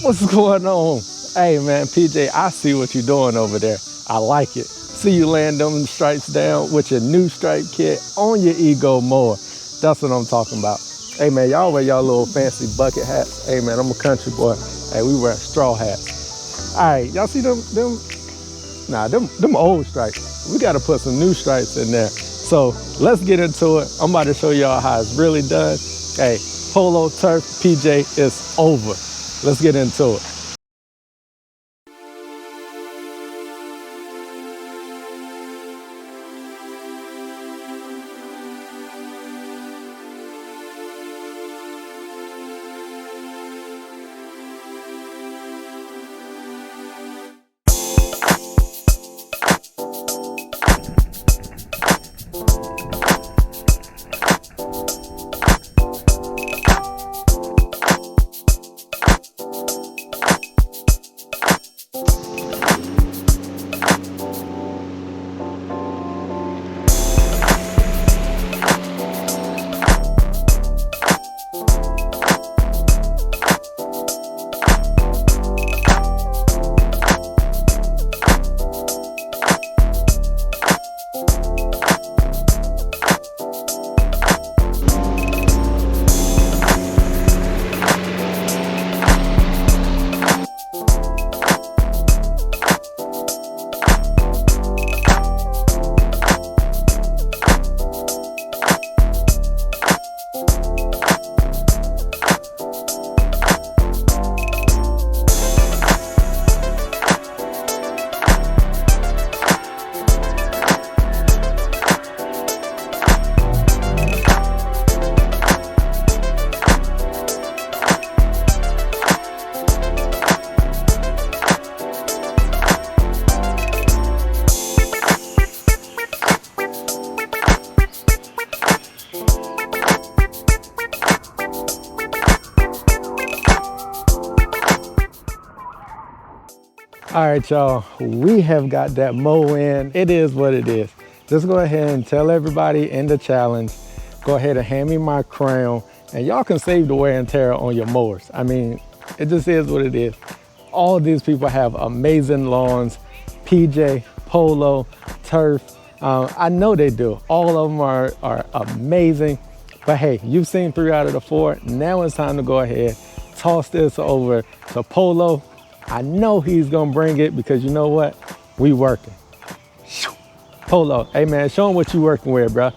What's going on? Hey man, PJ, I see what you're doing over there. I like it. See you laying them stripes down with your new stripe kit on your ego mower. That's what I'm talking about. Hey man, y'all wear y'all little fancy bucket hats. Hey man, I'm a country boy. Hey, we wear straw hats. All right, y'all see them old stripes. We gotta put some new stripes in there. So let's get into it. I'm about to show y'all how it's really done. Hey, Polo Turf PJ is over. Let's get into it. All right, y'all, we have got that mow in. It is what it is. Just go ahead and tell everybody in the challenge, go ahead and hand me my crown, and y'all can save the wear and tear on your mowers. I mean, it just is what it is. All these people have amazing lawns, PJ, Polo, Turf. I know they do. All of them are amazing. But hey, you've seen 3 out of the 4. Now it's time to go ahead, toss this over to Polo. I know he's gonna bring it because you know what? We working. Polo, hey man, show him what you working with, bro.